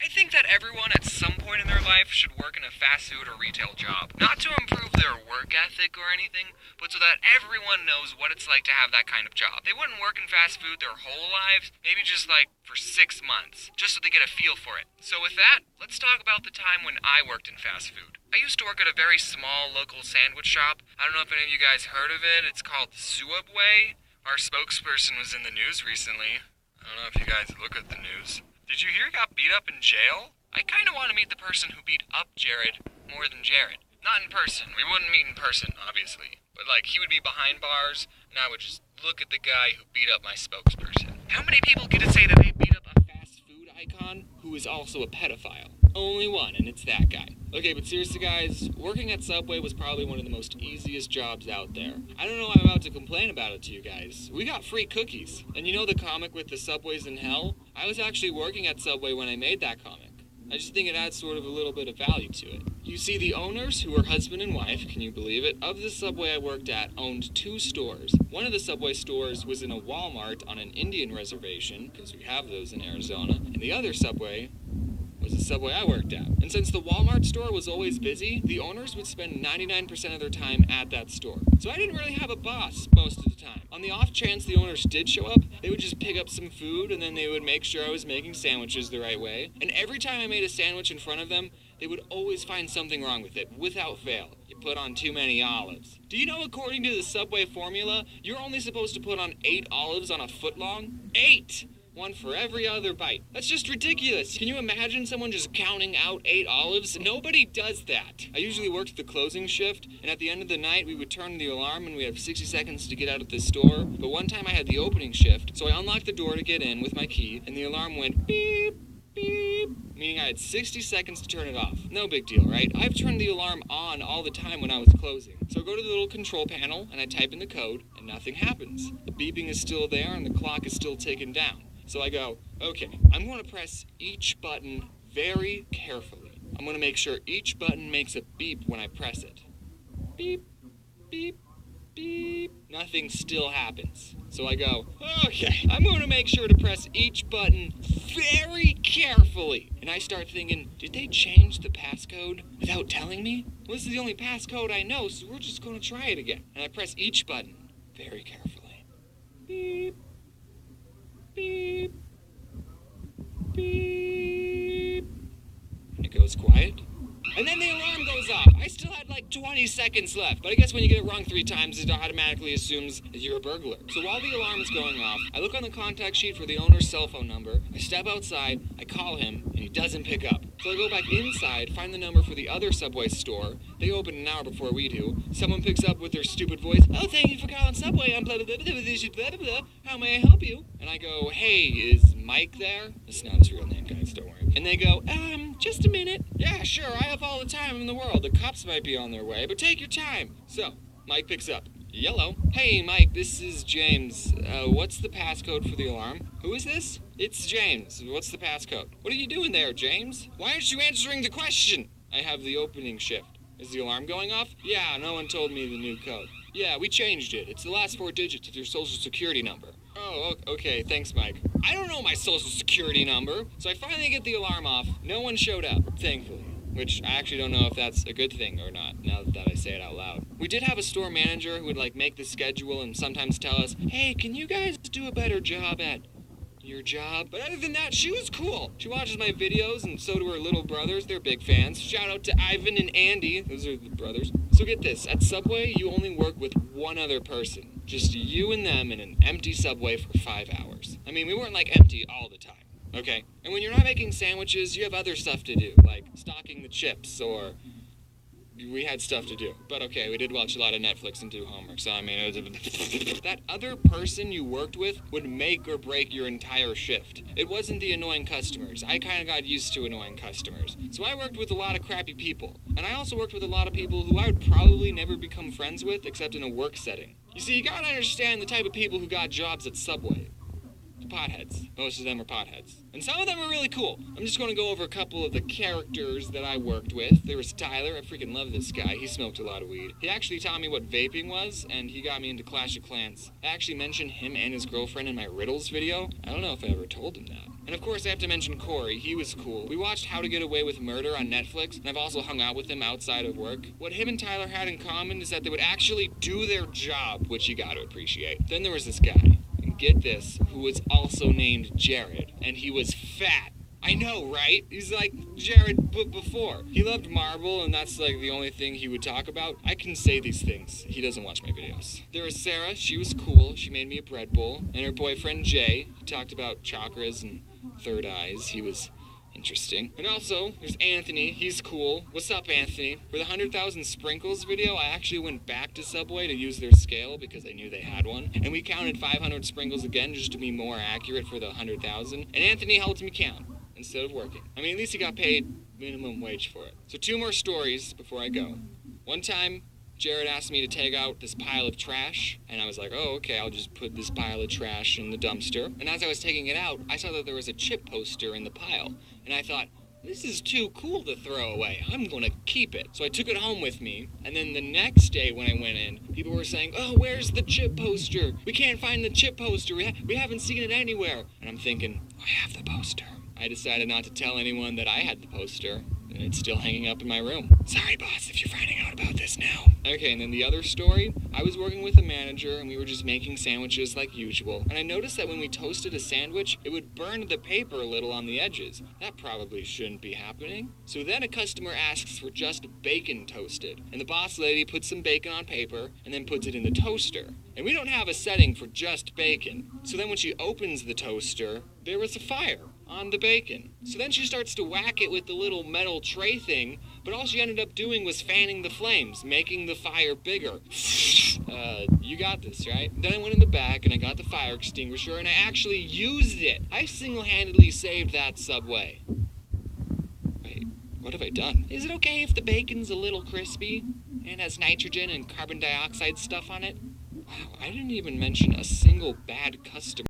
I think that everyone at some point in their life should work in a fast food or retail job. Not to improve their work ethic or anything, but so that everyone knows what it's like to have that kind of job. They wouldn't work in fast food their whole lives, maybe just like for 6 months, just so they get a feel for it. So with that, let's talk about the time when I worked in fast food. I used to work at a very small local sandwich shop. I don't know if any of you guys heard of it. It's called Subway. Our spokesperson was in the news recently. I don't know if you guys look at the news. Did you hear he got beat up in jail? I kind of want to meet the person who beat up Jared more than Jared. Not in person. We wouldn't meet in person, obviously. But like, he would be behind bars, and I would just look at the guy who beat up my spokesperson. How many people get to say that they beat up a fast food icon who is also a pedophile? Only one, and it's that guy. Okay, but seriously guys, working at Subway was probably one of the most easiest jobs out there. I don't know why I'm about to complain about it to you guys. We got free cookies. And you know the comic with the Subways in Hell? I was actually working at Subway when I made that comic. I just think it adds sort of a little bit of value to it. You see, the owners, who were husband and wife, can you believe it, of the Subway I worked at owned 2 stores. One of the Subway stores was in a Walmart on an Indian reservation, because we have those in Arizona, and the other Subway was the Subway I worked at. And since the Walmart store was always busy, the owners would spend 99% of their time at that store. So I didn't really have a boss most of the time. On the off chance the owners did show up, they would just pick up some food and then they would make sure I was making sandwiches the right way. And every time I made a sandwich in front of them, they would always find something wrong with it, without fail. You put on too many olives. Do you know, according to the Subway formula, you're only supposed to put on 8 olives on a foot long? 8! One for every other bite. That's just ridiculous. Can you imagine someone just counting out 8 olives? Nobody does that. I usually worked the closing shift, and at the end of the night, we would turn the alarm and we have 60 seconds to get out of the store. But one time I had the opening shift, so I unlocked the door to get in with my key, and the alarm went beep, beep, meaning I had 60 seconds to turn it off. No big deal, right? I've turned the alarm on all the time when I was closing. So I go to the little control panel, and I type in the code, and nothing happens. The beeping is still there, and the clock is still ticking down. So I go, okay, I'm going to press each button very carefully. I'm going to make sure each button makes a beep when I press it. Beep, beep, beep. Nothing still happens. So I go, okay, I'm going to make sure to press each button very carefully. And I start thinking, did they change the passcode without telling me? Well, this is the only passcode I know, so we're just going to try it again. And I press each button very carefully. Beep. Beep, beep, and it goes quiet, and then the alarm goes off. I still had like 20 seconds left, but I guess when you get it wrong 3 times, it automatically assumes that you're a burglar. So while the alarm is going off, I look on the contact sheet for the owner's cell phone number, I step outside, I call him, and he doesn't pick up. So I go back inside, find the number for the other Subway store. They open an hour before we do. Someone picks up with their stupid voice, oh, thank you for calling Subway, I'm blah, blah, blah, blah, blah, blah, blah. How may I help you? And I go, hey, is Mike there? That's not his real name, guys, don't worry. And they go, just a minute. Yeah, sure, I have all the time in the world. The cops might be on their way, but take your time. So, Mike picks up. Yellow. Hey, Mike, this is James. What's the passcode for the alarm? Who is this? It's James. What's the passcode? What are you doing there, James? Why aren't you answering the question? I have the opening shift. Is the alarm going off? Yeah, no one told me the new code. Yeah, we changed it. It's the last 4 digits of your social security number. Oh, okay, thanks, Mike. I don't know my social security number, so I finally get the alarm off. No one showed up, thankfully. Which I actually don't know if that's a good thing or not, now that I say it out loud. We did have a store manager who would make the schedule and sometimes tell us, hey, can you guys do a better job at your job? But other than that, she was cool. She watches my videos, and so do her little brothers. They're big fans. Shout out to Ivan and Andy. Those are the brothers. So get this, at Subway, you only work with one other person. Just you and them in an empty Subway for 5 hours. I mean, we weren't empty all the time. Okay, and when you're not making sandwiches, you have other stuff to do, like stocking the chips, or we had stuff to do. But okay, we did watch a lot of Netflix and do homework, so I mean, it was that other person you worked with would make or break your entire shift. It wasn't the annoying customers. I kind of got used to annoying customers. So I worked with a lot of crappy people. And I also worked with a lot of people who I would probably never become friends with, except in a work setting. You see, you gotta understand the type of people who got jobs at Subway. Potheads. Most of them are potheads. And some of them are really cool. I'm just going to go over a couple of the characters that I worked with. There was Tyler. I freaking love this guy. He smoked a lot of weed. He actually taught me what vaping was, and he got me into Clash of Clans. I actually mentioned him and his girlfriend in my riddles video. I don't know if I ever told him that. And of course I have to mention Corey. He was cool. We watched How to Get Away with Murder on Netflix, and I've also hung out with him outside of work. What him and Tyler had in common is that they would actually do their job, which you gotta appreciate. Then there was this guy, and get this, who was also named Jared, and he was fat. I know, right? He's like Jared before. He loved marble, and that's like the only thing he would talk about. I can say these things. He doesn't watch my videos. There was Sarah. She was cool. She made me a bread bowl. And her boyfriend, Jay. He talked about chakras and third eyes. He was interesting. And also, there's Anthony. He's cool. What's up, Anthony? For the 100,000 sprinkles video, I actually went back to Subway to use their scale because I knew they had one. And we counted 500 sprinkles again just to be more accurate for the 100,000. And Anthony helped me count instead of working. I mean, at least he got paid minimum wage for it. So 2 more stories before I go. One time, Jared asked me to take out this pile of trash, and I was like, oh, okay, I'll just put this pile of trash in the dumpster. And as I was taking it out, I saw that there was a chip poster in the pile, and I thought, this is too cool to throw away. I'm gonna keep it. So I took it home with me, and then the next day when I went in, people were saying, oh, where's the chip poster? We can't find the chip poster. We haven't seen it anywhere. And I'm thinking, I have the poster. I decided not to tell anyone that I had the poster, and it's still hanging up in my room. Sorry, boss, if you're finding out about this now. Okay, and then the other story, I was working with a manager, and we were just making sandwiches like usual. And I noticed that when we toasted a sandwich, it would burn the paper a little on the edges. That probably shouldn't be happening. So then a customer asks for just bacon toasted. And the boss lady puts some bacon on paper, and then puts it in the toaster. And we don't have a setting for just bacon. So then when she opens the toaster, there was a fire on the bacon. So then she starts to whack it with the little metal tray thing, but all she ended up doing was fanning the flames, making the fire bigger. You got this, right? Then I went in the back and I got the fire extinguisher and I actually used it. I single-handedly saved that Subway. Wait, what have I done? Is it okay if the bacon's a little crispy and has nitrogen and carbon dioxide stuff on it? Wow, I didn't even mention a single bad customer.